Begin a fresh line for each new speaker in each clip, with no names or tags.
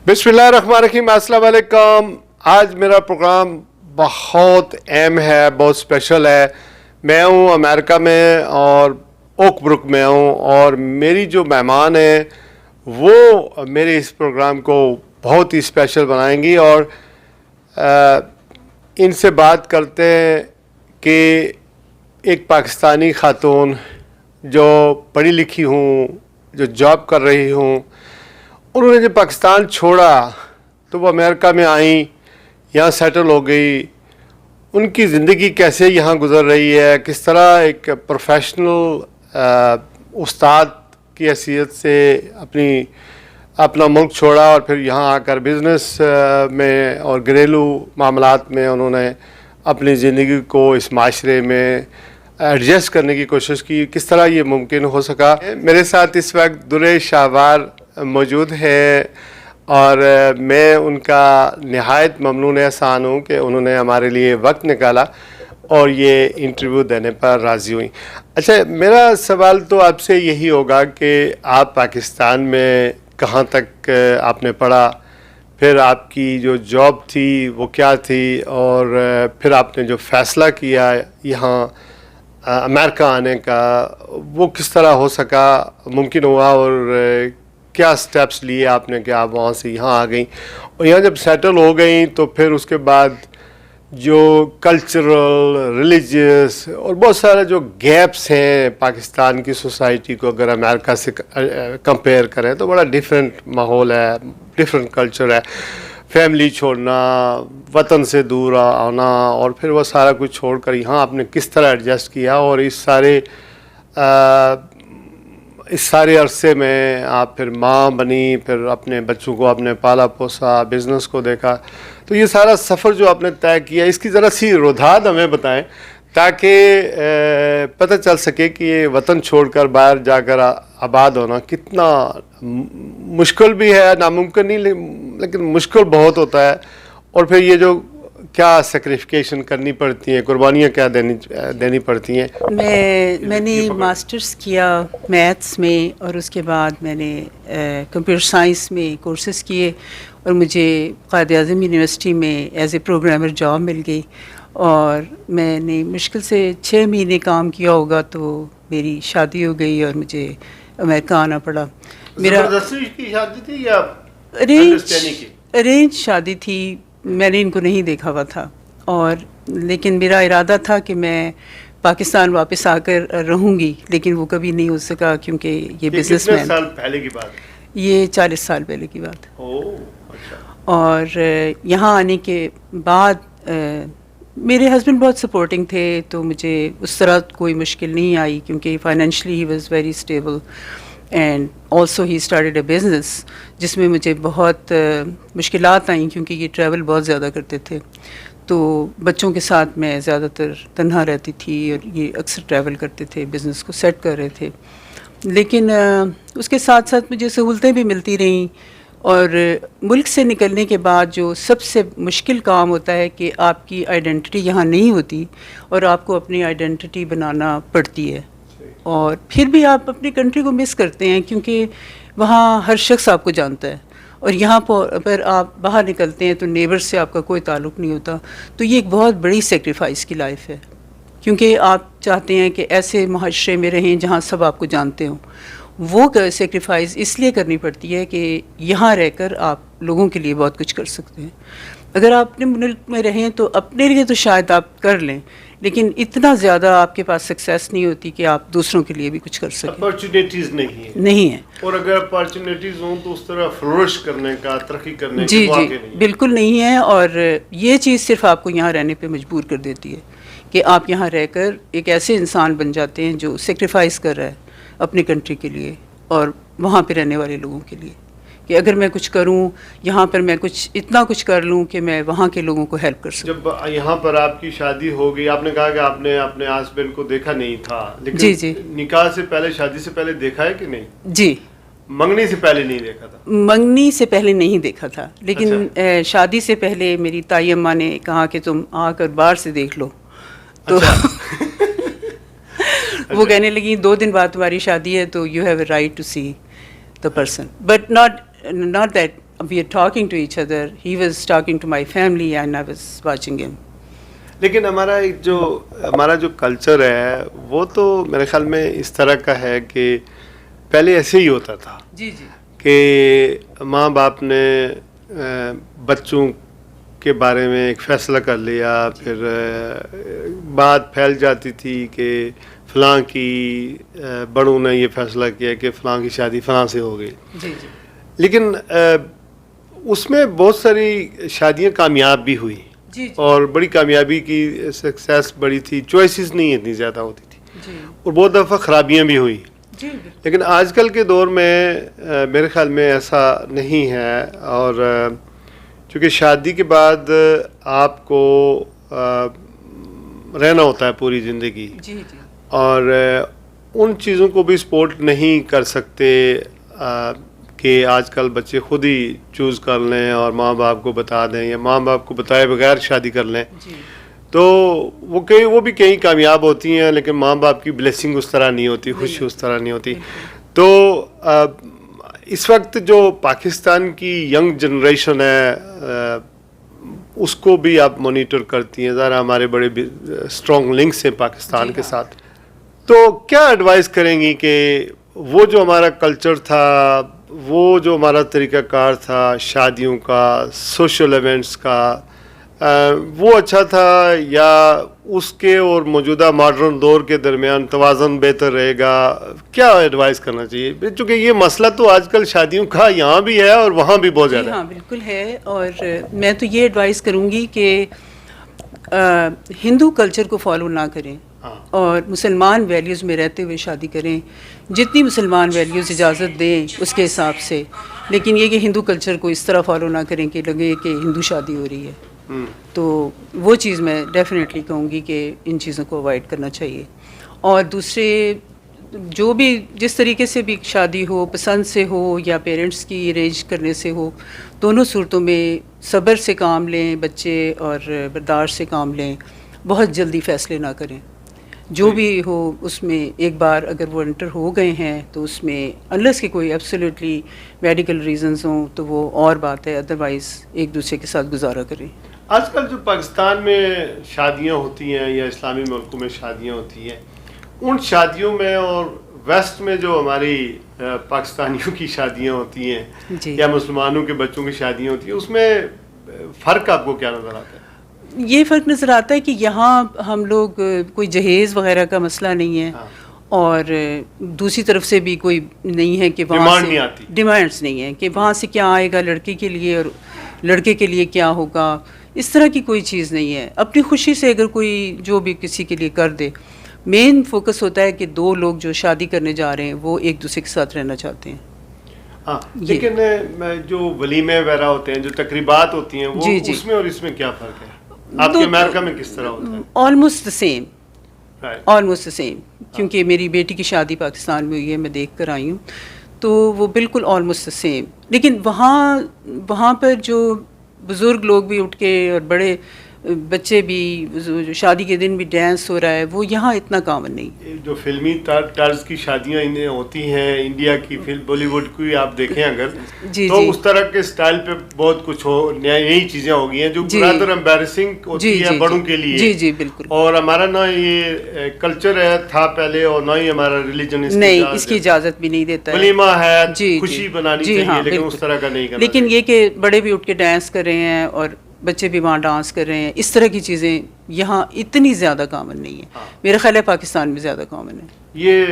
بسم اللہ الرحمن الرحیم. السلام علیکم. آج میرا پروگرام بہت اہم ہے, بہت اسپیشل ہے. میں ہوں امریکہ میں اور اوک بروک میں ہوں, اور میری جو مہمان ہیں وہ میرے اس پروگرام کو بہت ہی اسپیشل بنائیں گی. اور ان سے بات کرتے ہیں کہ ایک پاکستانی خاتون جو پڑھی لکھی ہوں, جو جاب کر رہی ہوں, انہوں نے جب پاکستان چھوڑا تو وہ امریکہ میں آئیں, یہاں سیٹل ہو گئی. ان کی زندگی کیسے یہاں گزر رہی ہے, کس طرح ایک پروفیشنل استاد کی حیثیت سے اپنا ملک چھوڑا اور پھر یہاں آ کر بزنس میں اور گھریلو معاملات میں انہوں نے اپنی زندگی کو اس معاشرے میں ایڈجسٹ کرنے کی کوشش کی, کس طرح یہ ممکن ہو سکا. میرے ساتھ اس وقت درِ شاہوار موجود ہے اور میں ان کا نہایت ممنون احسان ہوں کہ انہوں نے ہمارے لیے وقت نکالا اور یہ انٹرویو دینے پر راضی ہوئیں. اچھا, میرا سوال تو آپ سے یہی ہوگا کہ آپ پاکستان میں کہاں تک آپ نے پڑھا, پھر آپ کی جو جاب تھی وہ کیا تھی, اور پھر آپ نے جو فیصلہ کیا یہاں امریکہ آنے کا وہ کس طرح ہو سکا, ممکن ہوا, اور کیا سٹیپس لیے آپ نے کہ آپ وہاں سے یہاں آ گئیں, اور یہاں جب سیٹل ہو گئیں تو پھر اس کے بعد جو کلچرل, ریلیجیس اور بہت سارے جو گیپس ہیں پاکستان کی سوسائٹی کو اگر امریکہ سے کمپیئر کریں تو بڑا ڈیفرنٹ ماحول ہے, ڈیفرنٹ کلچر ہے. فیملی چھوڑنا, وطن سے دور آنا, اور پھر وہ سارا کچھ چھوڑ کر یہاں آپ نے کس طرح ایڈجسٹ کیا, اور اس سارے عرصے میں آپ پھر ماں بنی, پھر اپنے بچوں کو آپ نے پالا پوسا, بزنس کو دیکھا. تو یہ سارا سفر جو آپ نے طے کیا, اس کی ذرا سی روداد ہمیں بتائیں تاکہ پتہ چل سکے کہ یہ وطن چھوڑ کر باہر جا کر آباد ہونا کتنا مشکل بھی ہے, ناممکن نہیں لیکن مشکل بہت ہوتا ہے, اور پھر یہ جو کیا سیکریفیکیشن کرنی پڑتی ہیں, قربانیاں کیا دینی پڑتی ہیں.
میں نے ماسٹرز کیا میتھس میں, اور اس کے بعد میں نے کمپیوٹر سائنس میں کورسز کیے, اور مجھے قائد اعظم یونیورسٹی میں ایز اے پروگرامر جاب مل گئی. اور میں نے مشکل سے 6 مہینے کام کیا ہوگا تو میری شادی ہو گئی اور مجھے امریکہ آنا پڑا.
زبردستی کی شادی تھی یا
ارینج شادی تھی, میں نے ان کو نہیں دیکھا ہوا تھا, اور لیکن میرا ارادہ تھا کہ میں پاکستان واپس آ کر رہوں گی, لیکن وہ کبھی نہیں ہو سکا کیونکہ یہ بزنس مین.
کتنے سال پہلے کی بات؟
یہ 40 سال پہلے کی بات.
اچھا.
اور یہاں آنے کے بعد میرے ہسبینڈ بہت سپورٹنگ تھے, تو مجھے اس طرح کوئی مشکل نہیں آئی کیونکہ financially he was very stable, and also he started a business جس میں مجھے بہت مشکلات آئیں کیونکہ یہ ٹریول بہت زیادہ کرتے تھے. تو بچوں کے ساتھ میں زیادہ تر تنہا رہتی تھی, اور یہ اکثر ٹریول کرتے تھے, بزنس کو سیٹ کر رہے تھے. لیکن اس کے ساتھ ساتھ مجھے سہولتیں بھی ملتی رہیں. اور ملک سے نکلنے کے بعد جو سب سے مشکل کام ہوتا ہے کہ آپ کی آئیڈینٹی یہاں نہیں ہوتی, اور آپ کو اپنی آئیڈینٹی بنانا پڑتی ہے, اور پھر بھی آپ اپنی کنٹری کو مس کرتے ہیں کیونکہ وہاں ہر شخص آپ کو جانتا ہے, اور یہاں پر آپ باہر نکلتے ہیں تو نیبر سے آپ کا کوئی تعلق نہیں ہوتا. تو یہ ایک بہت بڑی سیکریفائس کی لائف ہے, کیونکہ آپ چاہتے ہیں کہ ایسے معاشرے میں رہیں جہاں سب آپ کو جانتے ہوں. وہ سیکریفائس اس لیے کرنی پڑتی ہے کہ یہاں رہ کر آپ لوگوں کے لیے بہت کچھ کر سکتے ہیں. اگر آپ اپنے ملک میں رہیں تو اپنے لیے تو شاید آپ کر لیں, لیکن اتنا زیادہ آپ کے پاس سکسیس نہیں ہوتی کہ آپ دوسروں کے لیے بھی کچھ کر سکیں.
اپارچونیٹیز نہیں ہیں, اور اگر اپارچونیٹیز ہوں تو اس طرح فلورش کرنے کا, ترقی کرنے
کا مواقع نہیں, بالکل نہیں ہے. اور یہ چیز صرف آپ کو یہاں رہنے پہ مجبور کر دیتی ہے کہ آپ یہاں رہ کر ایک ایسے انسان بن جاتے ہیں جو سیکریفائس کر رہا ہے اپنی کنٹری کے لیے اور وہاں پہ رہنے والے لوگوں کے لیے, کہ اگر میں کچھ کروں یہاں پر, میں اتنا کچھ کر لوں کہ میں وہاں کے لوگوں کو ہیلپ کر سکوں.
جب یہاں پر آپ کی شادی ہو گئی, آپ نے کہا کہ آپ نے اپنے ہسبینڈ کو دیکھا نہیں تھا, لیکن
جی
نکاح سے پہلے, شادی سے پہلے دیکھا ہے کہ نہیں؟
جی.
منگنی سے پہلے نہیں دیکھا تھا؟
منگنی سے پہلے نہیں دیکھا تھا, لیکن شادی سے پہلے میری تائی اماں نے کہا کہ تم آ کر باہر سے دیکھ لو. تو وہ کہنے لگی 2 دن بعد تمہاری شادی ہے تو you have a right to see the person, but not that we are talking to each other. He was talking to my family and I was watching him.
لیکن ہمارا جو کلچر ہے وہ تو میرے خیال میں اس طرح کا ہے کہ پہلے ایسے ہی ہوتا تھا
جی جی
کہ ماں باپ نے بچوں کے بارے میں ایک فیصلہ کر لیا، پھر بات پھیل جاتی تھی کہ فلاں کی بڑوں نے یہ فیصلہ کیا کہ فلاں کی شادی فلاں سے ہو گئی.
جی جی
لیکن اس میں بہت ساری شادیاں کامیاب بھی ہوئی
جی
اور بڑی کامیابی کی سکسیس بڑی تھی، چوائسیز نہیں اتنی زیادہ ہوتی تھی
جی
اور بہت دفعہ خرابیاں بھی ہوئی.
جی
لیکن آج کل کے دور میں میرے خیال میں ایسا نہیں ہے، اور چونکہ شادی کے بعد آپ کو رہنا ہوتا ہے پوری زندگی،
جی جی
اور ان چیزوں کو بھی سپورٹ نہیں کر سکتے کہ آج کل بچے خود ہی چوز کر لیں اور ماں باپ کو بتا دیں یا ماں باپ کو بتائے بغیر شادی کر لیں.
جی
تو وہ بھی کہیں کامیاب ہوتی ہیں، لیکن ماں باپ کی بلیسنگ اس طرح نہیں ہوتی، خوشی اس طرح نہیں ہوتی. تو اس وقت جو پاکستان کی ینگ جنریشن ہے اس کو بھی آپ مانیٹر کرتی ہیں، ذرا ہمارے بڑے اسٹرانگ لنکس ہیں پاکستان کے ساتھ. تو کیا ایڈوائز کریں گی کہ وہ جو ہمارا کلچر تھا، وہ جو ہمارا طریقہ کار تھا شادیوں کا، سوشل ایونٹس کا، وہ اچھا تھا یا اس کے اور موجودہ ماڈرن دور کے درمیان توازن بہتر رہے گا؟ کیا ایڈوائز کرنا چاہیے؟ چونکہ یہ مسئلہ تو آج کل شادیوں کا یہاں بھی ہے اور وہاں بھی بہت زیادہ ہے.
ہاں بالکل ہے، اور میں تو یہ ایڈوائز کروں گی کہ ہندو کلچر کو فالو نہ کریں اور مسلمان ویلیوز میں رہتے ہوئے شادی کریں، جتنی مسلمان ویلیوز اجازت دیں اس کے حساب سے. لیکن یہ کہ ہندو کلچر کو اس طرح فالو نہ کریں کہ لگے کہ ہندو شادی ہو رہی ہے. تو وہ چیز میں ڈیفینیٹلی کہوں گی کہ ان چیزوں کو اوائڈ کرنا چاہیے. اور دوسرے جو بھی جس طریقے سے بھی شادی ہو، پسند سے ہو یا پیرنٹس کی ارینج کرنے سے ہو، دونوں صورتوں میں صبر سے کام لیں بچے اور برداشت سے کام لیں. بہت جلدی فیصلے نہ کریں. جو بھی ہو اس میں ایک بار اگر وہ انٹر ہو گئے ہیں تو اس میں انلیس کہ کوئی ایبسلیوٹلی میڈیکل ریزنز ہوں تو وہ اور بات ہے، ادروائز ایک دوسرے کے ساتھ گزارا کریں.
آج کل جو پاکستان میں شادیاں ہوتی ہیں یا اسلامی ملکوں میں شادیاں ہوتی ہیں، ان شادیوں میں اور ویسٹ میں جو ہماری پاکستانیوں کی شادیاں ہوتی ہیں
جی
یا مسلمانوں کے بچوں کی شادیاں ہوتی ہیں، اس میں فرق آپ کو کیا نظر آتا ہے؟
یہ فرق نظر آتا ہے کہ یہاں ہم لوگ کوئی جہیز وغیرہ کا مسئلہ نہیں ہے، اور دوسری طرف سے بھی کوئی نہیں ہے کہ وہاں سے ڈیمانڈس نہیں ہے کہ وہاں سے کیا آئے گا لڑکی کے لیے اور لڑکے کے لیے کیا ہوگا. اس طرح کی کوئی چیز نہیں ہے. اپنی خوشی سے اگر کوئی جو بھی کسی کے لیے کر دے. مین فوکس ہوتا ہے کہ دو لوگ جو شادی کرنے جا رہے ہیں وہ ایک دوسرے کے ساتھ رہنا چاہتے ہیں.
ہاں، لیکن جو ولیمے وغیرہ ہوتے ہیں، جو تقریبات ہوتی ہیں، وہ اس میں اور اس میں کیا فرق ہے؟ آپ کے امریکہ میں کس طرح ہوتا ہے؟
Almost the same, almost the same. کیونکہ میری بیٹی کی شادی پاکستان میں ہوئی ہے، میں دیکھ کر آئی ہوں، تو وہ بالکل آلموسٹ دا سیم. لیکن وہاں پر جو بزرگ لوگ بھی اٹھ کے اور بڑے بچے بھی جو شادی کے دن بھی ڈانس ہو رہا ہے، وہ یہاں اتنا کامن نہیں.
جو فلمی طرز کی شادیاں انہیں ہوتی ہیں، انڈیا کی بالی ووڈ کی آپ دیکھیں اگر تو اس طرح کے سٹائل پہ بہت کچھ نئی چیزیں ہو گئی ہیں جو رادر امبیرسنگ ہوتی ہے بڑوں کے لیے.
جی جی بالکل.
اور ہمارا نہ یہ کلچر ہے تھا پہلے، اور نہ ہی ہمارا ریلیجن
اس کی اجازت بھی نہیں دیتا ہے.
ولیمہ ہے، خوشی بنانی چاہیے، لیکن اس طرح کا نہیں کرنا.
لیکن یہ کہ بڑے بھی اٹھ کے ڈانس کر رہے ہیں اور بچے بھی وہاں ڈانس کر رہے ہیں، اس طرح کی چیزیں یہاں اتنی زیادہ کامن نہیں ہے. میرا خیال ہے پاکستان میں زیادہ کامن ہے.
یہ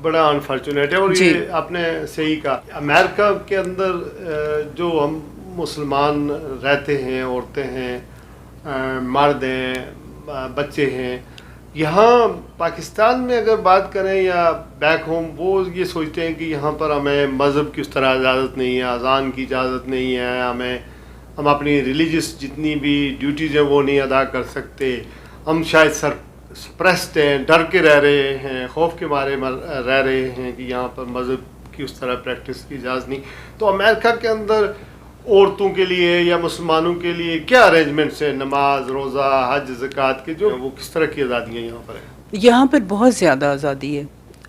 بڑا انفارچونیٹ ہے. اور یہ آپ نے صحیح کہا، امریکہ کے اندر جو ہم مسلمان رہتے ہیں، عورتیں ہیں، مرد ہیں، بچے ہیں، یہاں پاکستان میں اگر بات کریں یا بیک ہوم، وہ یہ سوچتے ہیں کہ یہاں پر ہمیں مذہب کی اس طرح اجازت نہیں ہے، اذان کی اجازت نہیں ہے، ہم اپنی ریلیجس جتنی بھی ڈیوٹیز ہیں وہ نہیں ادا کر سکتے، ہم شاید سپریسڈ ہیں، ڈر کے رہ رہے ہیں، خوف کے مارے رہ رہے ہیں کہ یہاں پر مذہب کی اس طرح پریکٹس کی اجازت نہیں. تو امریکہ کے اندر عورتوں کے لیے یا مسلمانوں کے لیے کیا ارینجمنٹس ہیں؟ نماز، روزہ، حج، زکوٰۃ کے جو وہ کس طرح کی آزادیاں یہاں پر ہیں؟
یہاں پر بہت زیادہ آزادی ہے.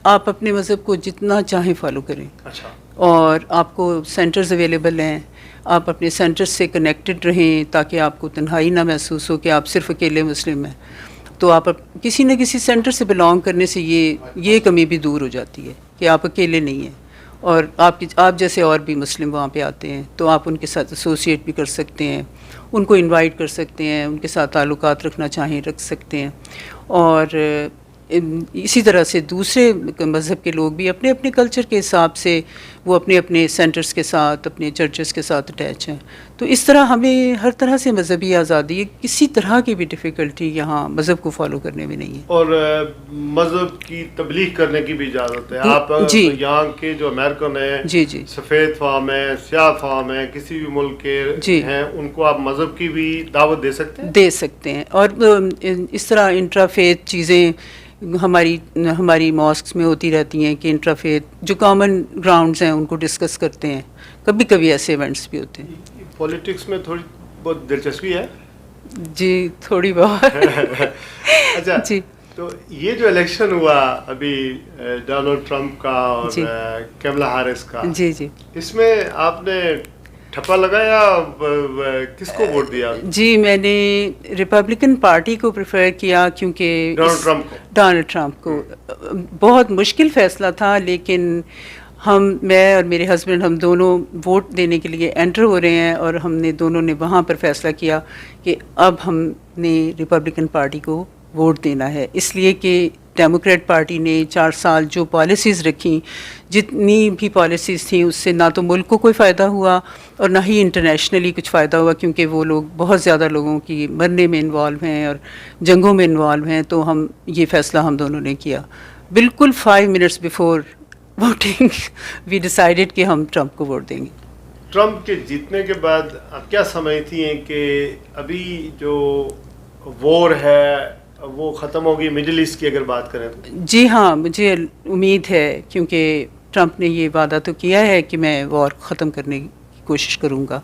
آپ اپنے مذہب کو جتنا چاہیں فالو کریں.
اچھا.
اور آپ کو سینٹرز اویلیبل ہیں، آپ اپنے سینٹر سے کنیکٹڈ رہیں تاکہ آپ کو تنہائی نہ محسوس ہو کہ آپ صرف اکیلے مسلم ہیں. تو آپ کسی نہ کسی سینٹر سے بلانگ کرنے سے یہ کمی بھی دور ہو جاتی ہے کہ آپ اکیلے نہیں ہیں، اور آپ جیسے اور بھی مسلم وہاں پہ آتے ہیں تو آپ ان کے ساتھ ایسوسیٹ بھی کر سکتے ہیں، ان کو انوائٹ کر سکتے ہیں، ان کے ساتھ تعلقات رکھنا چاہیں رکھ سکتے ہیں. اور اسی طرح سے دوسرے مذہب کے لوگ بھی اپنے اپنے کلچر کے حساب سے وہ اپنے اپنے سینٹرز کے ساتھ اپنے چرچز کے ساتھ اٹیچ ہیں. تو اس طرح ہمیں ہر طرح سے مذہبی آزادی ہے، کسی طرح کی بھی ڈیفیکلٹی یہاں مذہب کو فالو کرنے میں نہیں ہے.
اور مذہب کی تبلیغ کرنے کی بھی اجازت ہے. آپ
جی
یہاں کے جو امریکن ہیں،
جی جی
سفید فام ہیں، سیاہ فام ہیں، کسی بھی ملک کے
جی
ہیں، ان کو آپ مذہب کی بھی دعوت دے سکتے ہیں؟
دے سکتے ہیں. اور اس طرح انٹرا فیتھ چیزیں ہماری ماسکس میں ہوتی رہتی ہیں کہ انٹرا فیتھ جو کامن گراؤنڈز ہیں ان کو ڈسکس کرتے ہیں. کبھی کبھی ایسے ایونٹس بھی ہوتے ہیں.
پولیٹکس میں تھوڑی بہت دلچسپی ہے؟
جی تھوڑی بہت.
اچھا
جی
تو یہ جو الیکشن ہوا ابھی ڈونلڈ ٹرمپ کا اور
جی
کیملا ہیرس کا،
جی جی
اس میں آپ نے ٹھپا لگایا، کس کو ووٹ دیا؟
جی میں نے ریپبلکن پارٹی کو پریفر کیا کیونکہ ڈونلڈ ٹرمپ کو. بہت مشکل فیصلہ تھا، لیکن میں اور میرے ہسبینڈ ہم دونوں ووٹ دینے کے لیے انٹر ہو رہے ہیں، اور ہم نے دونوں نے وہاں پر فیصلہ کیا کہ اب ہم نے ریپبلکن پارٹی کو ووٹ دینا ہے. اس لیے کہ ڈیموکریٹ پارٹی نے 4 سال جو پالیسیز رکھیں، جتنی بھی پالیسیز تھیں، اس سے نہ تو ملک کو کوئی فائدہ ہوا اور نہ ہی انٹرنیشنلی کچھ فائدہ ہوا، کیونکہ وہ لوگ بہت زیادہ لوگوں کی مرنے میں انوالو ہیں اور جنگوں میں انوالو ہیں. تو یہ فیصلہ ہم دونوں نے کیا بالکل 5 منٹس بیفور ووٹنگ. وی ڈیسائیڈڈ کہ ہم ٹرمپ کو ووٹ دیں گے.
ٹرمپ کے جیتنے کے بعد آپ کیا سمجھتی ہیں کہ ابھی جو وار ہے وہ ختم ہوگی مڈل ایسٹ کی اگر بات کریں تو؟
جی ہاں، مجھے امید ہے، کیونکہ ٹرمپ نے یہ وعدہ تو کیا ہے کہ میں وار ختم کرنے کی کوشش کروں گا.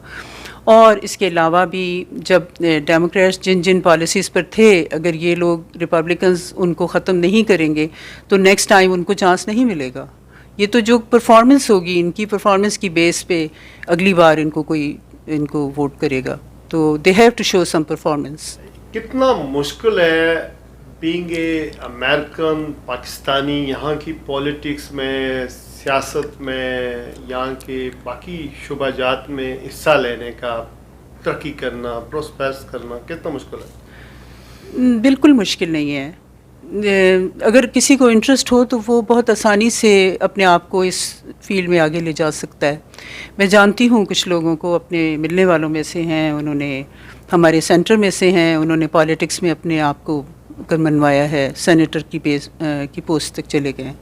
اور اس کے علاوہ بھی جب ڈیموکریٹس جن پالیسیز پر تھے، اگر یہ لوگ ریپبلکنز ان کو ختم نہیں کریں گے تو نیکسٹ ٹائم ان کو چانس نہیں ملے گا. یہ تو جو پرفارمنس ہوگی، ان کی پرفارمنس کی بیس پہ اگلی بار ان کو ووٹ کرے گا. تو they have to show some performance.
کتنا مشکل ہے بینگ اے امریکن پاکستانی یہاں کی پولیٹکس میں، سیاست میں، یہاں کے باقی شعبہ جات میں حصہ لینے کا، ترقی کرنا، پروسپیرس کرنا کتنا مشکل ہے؟
بالکل مشکل نہیں ہے. اگر کسی کو انٹرسٹ ہو تو وہ بہت آسانی سے اپنے آپ کو اس فیلڈ میں آگے لے جا سکتا ہے. میں جانتی ہوں کچھ لوگوں کو، اپنے ملنے والوں میں سے ہیں، انہوں نے ہمارے سینٹر میں سے ہیں، انہوں نے پالیٹکس میں اپنے آپ کو منوایا ہے، سینیٹر کی پوسٹ تک چلے گئے.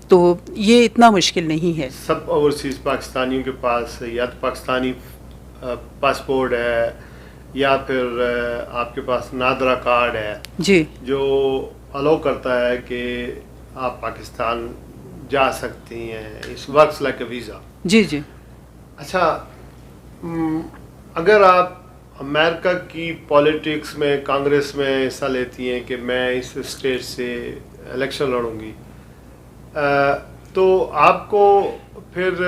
تو یہ اتنا مشکل نہیں ہے.
سب اوورسیز پاکستانیوں کے پاس یا تو پاکستانی پاسپورٹ ہے یا پھر آپ کے پاس نادرا کارڈ ہے
جی
جو الاؤ کرتا ہے کہ آپ پاکستان جا سکتی ہیں. اس ورکس لائک اے ویزا.
جی جی.
اچھا، اگر آپ امریکہ کی پولیٹکس میں، کانگریس میں حصہ لیتی ہیں کہ میں اس اسٹیٹ سے الیکشن لڑوں گی، تو آپ کو پھر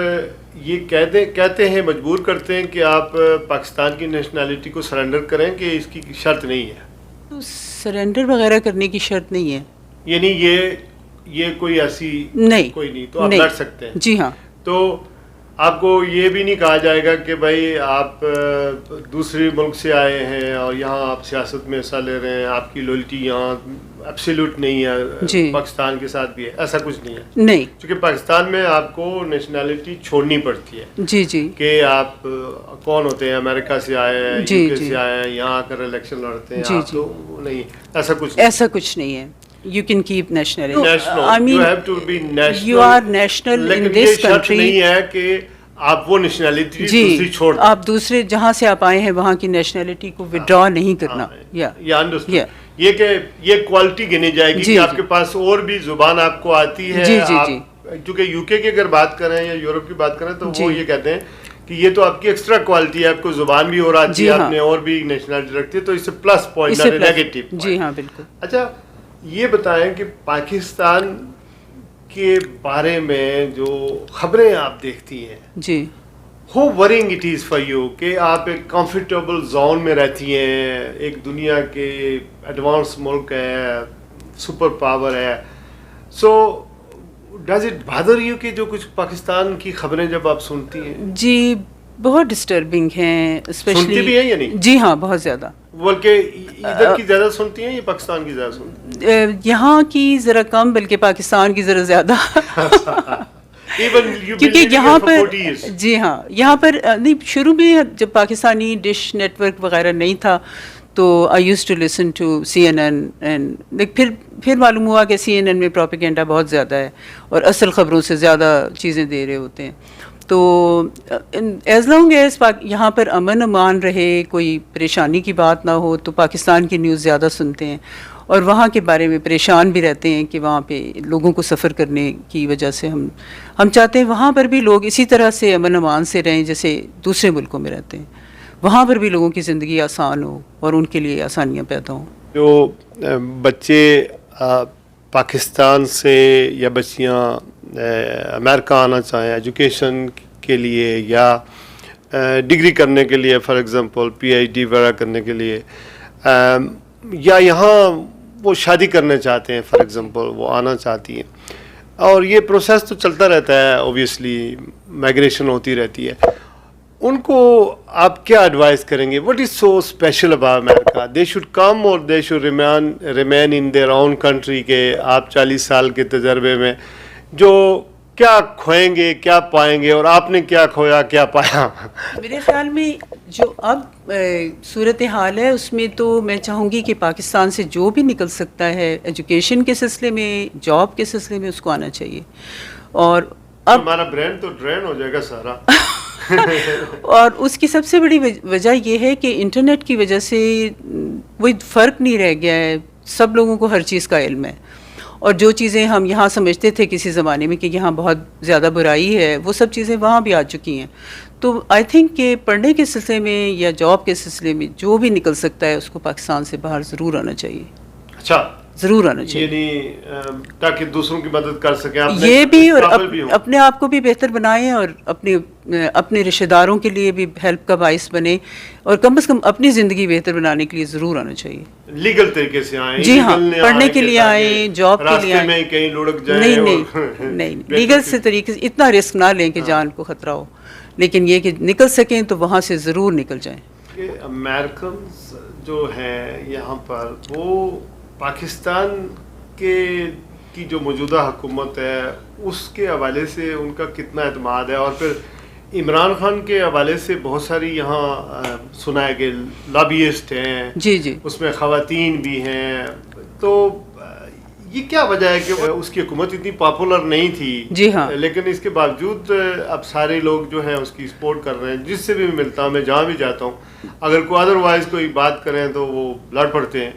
یہ کہتے ہیں، مجبور کرتے ہیں کہ آپ پاکستان کی نیشنلٹی کو سرنڈر کریں کہ اس کی شرط نہیں ہے؟
سرنڈر وغیرہ کرنے کی شرط نہیں ہے.
یعنی یہ کوئی ایسی
نہیں
کوئی نہیں، تو آپ لڑ سکتے ہیں.
جی ہاں.
تو آپ کو یہ بھی نہیں کہا جائے گا کہ بھائی آپ دوسرے ملک سے آئے ہیں اور یہاں آپ سیاست میں حصہ لے رہے ہیں، آپ کی لوئلٹی یہاں ایبسلیوٹ نہیں ہے،
جی.
پاکستان کے ساتھ بھی ہے، ایسا کچھ نہیں ہے.
نہیں،
کیونکہ پاکستان میں آپ کو نیشنلٹی چھوڑنی پڑتی ہے.
جی جی.
کہ آپ کون ہوتے ہیں، امریکہ سے آئے ہیں،
جی
یو کے
جی.
سے آئے ہیں، یہاں آ کر الیکشن لڑتے ہیں.
جی
آپ
جی.
تو نہیں،
ایسا کچھ نہیں ہے. You can keep nationality.
I mean, you have to be national.
You are national in
لیکن
this
یہ شرط
country.
نہیں ہے کہ آپ وہ نیشنلٹی
جی
دوسری چھوڑ دیں.
آپ دوسرے جہاں سے آپ آئے ہیں وہاں کی نیشنلٹی کو ودرا نہیں کرنا.
یہ کہ یہ کوالٹی گنی جائے گی کہ آپ کے پاس اور بھی زبان آپ کو آتی ہے.
جی جی جی.
کیونکہ یو کے کی اگر بات کریں یا یورپ کی بات کریں تو وہ یہ کہتے ہیں کہ یہ تو آپ کی ایکسٹرا کوالٹی ہے، آپ کو زبان بھی اور آتی ہے، آپ نے اور بھی نیشنلٹی رکھتی ہے، تو اس سے پلس پوائنٹ نہ نیگیٹو.
جی ہاں بالکل.
اچھا یہ بتائیں کہ پاکستان کے بارے میں جو خبریں آپ دیکھتی ہیں
جی
ہو worrying it is for you کہ آپ ایک کمفرٹیبل زون میں رہتی ہیں, ایک دنیا کے ایڈوانس ملک ہے, سپر پاور ہے, so does it bother you کہ جو کچھ پاکستان کی خبریں جب آپ سنتی ہیں؟
جی بہت ڈسٹربنگ ہیں,
سنتی بھی ہیں یا نہیں؟
جی ہاں بہت زیادہ.
بلکہ ادھر کی زیادہ سنتی ہیں یا پاکستان کی زیادہ سنتی ہیں؟
یہاں کی ذرا کم بلکہ پاکستان کی ذرا زیادہ. کیونکہ یہاں پر جی ہاں یہاں پر نہیں, شروع میں جب پاکستانی ڈش نیٹ ورک وغیرہ نہیں تھا تو I used to listen to CNN and پھر معلوم ہوا کہ CNN میں پروپیگنڈا بہت زیادہ ہے اور اصل خبروں سے زیادہ چیزیں دے رہے ہوتے ہیں. تو ایز لانگ ایز یہاں پر امن امان رہے, کوئی پریشانی کی بات نہ ہو, تو پاکستان کی نیوز زیادہ سنتے ہیں اور وہاں کے بارے میں پریشان بھی رہتے ہیں کہ وہاں پہ لوگوں کو سفر کرنے کی وجہ سے ہم چاہتے ہیں وہاں پر بھی لوگ اسی طرح سے امن امان سے رہیں جیسے دوسرے ملکوں میں رہتے ہیں, وہاں پر بھی لوگوں کی زندگی آسان ہو اور ان کے لیے آسانیاں پیدا ہوں.
جو بچے پاکستان سے یا بچیاں امریکہ آنا چاہیں ایجوکیشن کے لیے یا ڈگری کرنے کے لیے, فار ایگزامپل PhD وغیرہ کرنے کے لیے, یا یہاں وہ شادی کرنا چاہتے ہیں فار ایگزامپل, وہ آنا چاہتی ہیں, اور یہ پروسیس تو چلتا رہتا ہے, اوبیسلی مائگریشن ہوتی رہتی ہے, ان کو آپ کیا ایڈوائز کریں گے؟ What is so special about America? They should come or they should remain in their own country? کہ آپ 40 سال کے تجربے میں جو کیا کھوئیں گے, کیا پائیں گے, اور آپ نے کیا کھویا کیا پایا؟
میرے خیال میں جو اب صورتحال ہے اس میں تو میں چاہوں گی کہ پاکستان سے جو بھی نکل سکتا ہے ایجوکیشن کے سلسلے میں, جاب کے سلسلے میں, اس کو آنا چاہیے. اور اب
ہمارا برین تو ڈرین ہو جائے گا سارا.
اور اس کی سب سے بڑی وجہ یہ ہے کہ انٹرنیٹ کی وجہ سے کوئی فرق نہیں رہ گیا ہے, سب لوگوں کو ہر چیز کا علم ہے, اور جو چیزیں ہم یہاں سمجھتے تھے کسی زمانے میں کہ یہاں بہت زیادہ برائی ہے, وہ سب چیزیں وہاں بھی آ چکی ہیں. تو آئی تھنک کہ پڑھنے کے سلسلے میں یا جاب کے سلسلے میں جو بھی نکل سکتا ہے اس کو پاکستان سے باہر ضرور آنا چاہیے.
اچھا,
ضرور آنا چاہیے,
یعنی تاکہ دوسروں کی مدد کر سکیں,
یہ بھی, اور اپنے آپ کو بھی بہتر بنائیں, اور اپنے رشتہ داروں کے لیے بھی ہیلپ کا باعث بنے, اور کم از کم اپنی زندگی بہتر بنانے کے لیے ضرور آنا چاہیے.
لیگل طریقے سے آئیں,
جی ہاں, پڑھنے کے لیے آئیں, جاب کے لیے آئیں,
میں کہیں لڑک جائیں.
نہیں لیگل سے طریقے سے اتنا رسک نہ لیں کہ جان کو خطرہ ہو, لیکن یہ کہ نکل سکیں تو وہاں سے ضرور نکل جائیں.
کہ امریکنز جو ہیں یہاں پر, وہ پاکستان کی جو موجودہ حکومت ہے اس کے حوالے سے ان کا کتنا اعتماد ہے, اور پھر عمران خان کے حوالے سے بہت ساری یہاں سنا ہے کہ لابیسٹ ہیں,
جی جی,
اس میں خواتین بھی ہیں, تو یہ کیا وجہ ہے کہ اس کی حکومت اتنی پاپولر نہیں تھی؟
جی ہاں,
لیکن اس کے باوجود اب سارے لوگ جو ہیں اس کی سپورٹ کر رہے ہیں. جس سے بھی ملتا ہوں, میں جہاں بھی جاتا ہوں, اگر کوئی ادروائز کوئی بات کریں تو وہ لڑ پڑتے ہیں.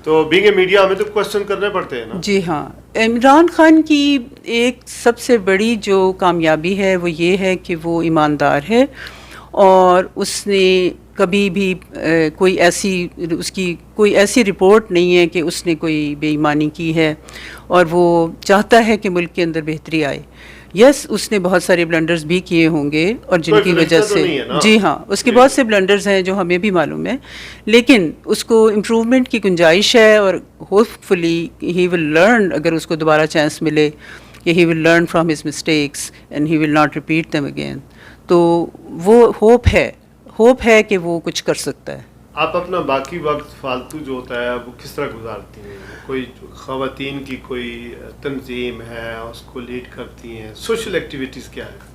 تو بینگ اے میڈیا ہمیں تو کوشچن کرنے پڑتے ہیں نا. جی
ہاں, عمران خان کی ایک سب سے بڑی جو کامیابی ہے وہ یہ ہے کہ وہ ایماندار ہے, اور اس نے کبھی بھی اس کی کوئی ایسی رپورٹ نہیں ہے کہ اس نے کوئی بے ایمانی کی ہے, اور وہ چاہتا ہے کہ ملک کے اندر بہتری آئے. یس, اس نے بہت سارے بلنڈرز بھی کیے ہوں گے, اور جن کی وجہ سے جی ہاں اس کے بہت سے بلنڈرز ہیں جو ہمیں بھی معلوم ہے, لیکن اس کو امپروومنٹ کی گنجائش ہے, اور hope fully he will learn, اگر اس کو دوبارہ چانس ملے کہ he will learn from his mistakes and he will not repeat them again. تو وہ ہوپ ہے کہ وہ کچھ کر سکتا ہے.
آپ اپنا باقی وقت فالتو جو ہوتا ہے وہ کس طرح گزارتی ہیں؟ کوئی خواتین کی کوئی تنظیم ہے, اس کو لیڈ کرتی ہیں؟ سوشل ایکٹیویٹیز کیا ہے؟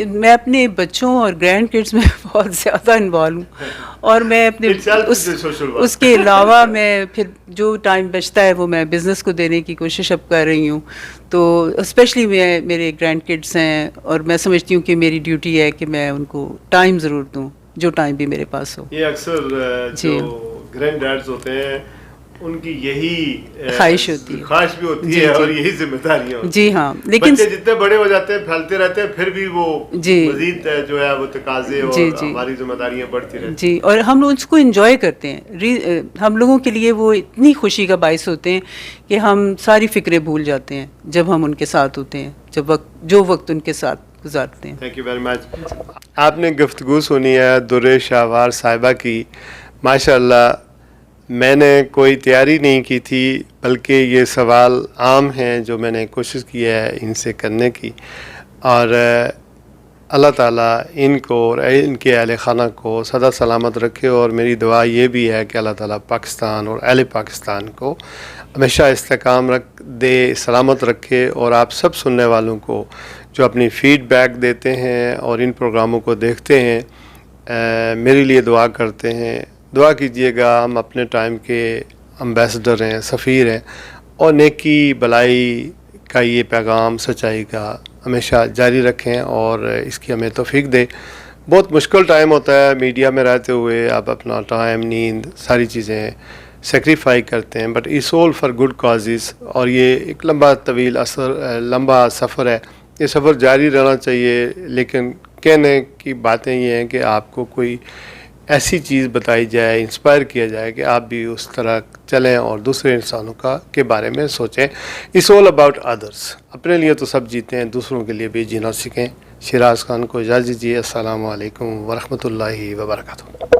میں اپنے بچوں اور گرینڈ کڈس میں بہت زیادہ انوالو ہوں, اور میں اپنے اس کے علاوہ میں پھر جو ٹائم بچتا ہے وہ میں بزنس کو دینے کی کوشش اب کر رہی ہوں. تو اسپیشلی میرے گرینڈ کڈس ہیں, اور میں سمجھتی ہوں کہ میری ڈیوٹی ہے کہ میں ان کو ٹائم ضرور دوں, جو ٹائم بھی میرے پاس ہو.
یہ اکثر جو گرینڈ ڈیڈز ہوتے ہیں ان کی یہی
خواہش ہوتی ہے،
خواہش بھی ہوتی
جی
ہے اور
جی
یہی ذمہ داریاں ہوتی ہیں.
جی ہاں، لیکن
بچے جتنے بڑے ہو جاتے ہیں پھیلتے رہتے ہیں پھر بھی وہ
جی
مزید جو ہے وہ تقاضے اور
جی جی
ہماری ذمہ داریاں بڑھتی رہتی ہیں.
جی، اور ہم لوگ اس کو انجوائے کرتے ہیں. ہم لوگوں کے لیے وہ اتنی خوشی کا باعث ہوتے ہیں کہ ہم ساری فکریں بھول جاتے ہیں جب ہم ان کے ساتھ ہوتے ہیں، جو وقت ان کے ساتھ گزارتے ہیں.
Thank you very much. آپ نے گفتگو سنی ہے در شاہوار صاحبہ کی. ماشاء اللہ میں نے کوئی تیاری نہیں کی تھی بلکہ یہ سوال عام ہیں جو میں نے کوشش کی ہے ان سے کرنے کی. اور اللہ تعالیٰ ان کو اور ان کے اہل خانہ کو سدا سلامت رکھے. اور میری دعا یہ بھی ہے کہ اللہ تعالیٰ پاکستان اور اہل پاکستان کو ہمیشہ استحکام رکھ دے، سلامت رکھے. اور آپ سب سننے والوں کو جو اپنی فیڈ بیک دیتے ہیں اور ان پروگراموں کو دیکھتے ہیں میرے لیے دعا کرتے ہیں. دعا کیجئے گا. ہم اپنے ٹائم کے امبیسڈر ہیں، سفیر ہیں، اور نیکی بلائی کا یہ پیغام سچائی کا ہمیشہ جاری رکھیں اور اس کی ہمیں توفیق دے. بہت مشکل ٹائم ہوتا ہے میڈیا میں رہتے ہوئے. آپ اپنا ٹائم، نیند، ساری چیزیں سیکریفائی کرتے ہیں، but it's all for good causes. اور یہ ایک لمبا سفر ہے. یہ سفر جاری رہنا چاہیے. لیکن کہنے کی باتیں یہ ہیں کہ آپ کو کوئی ایسی چیز بتائی جائے، انسپائر کیا جائے کہ آپ بھی اس طرح چلیں اور دوسرے انسانوں کے بارے میں سوچیں. It's all about others. اپنے لیے تو سب جیتے ہیں، دوسروں کے لیے بھی جینا سیکھیں. شیراز خان کو اجازت دیجیے. السلام علیکم ورحمۃ اللہ وبرکاتہ.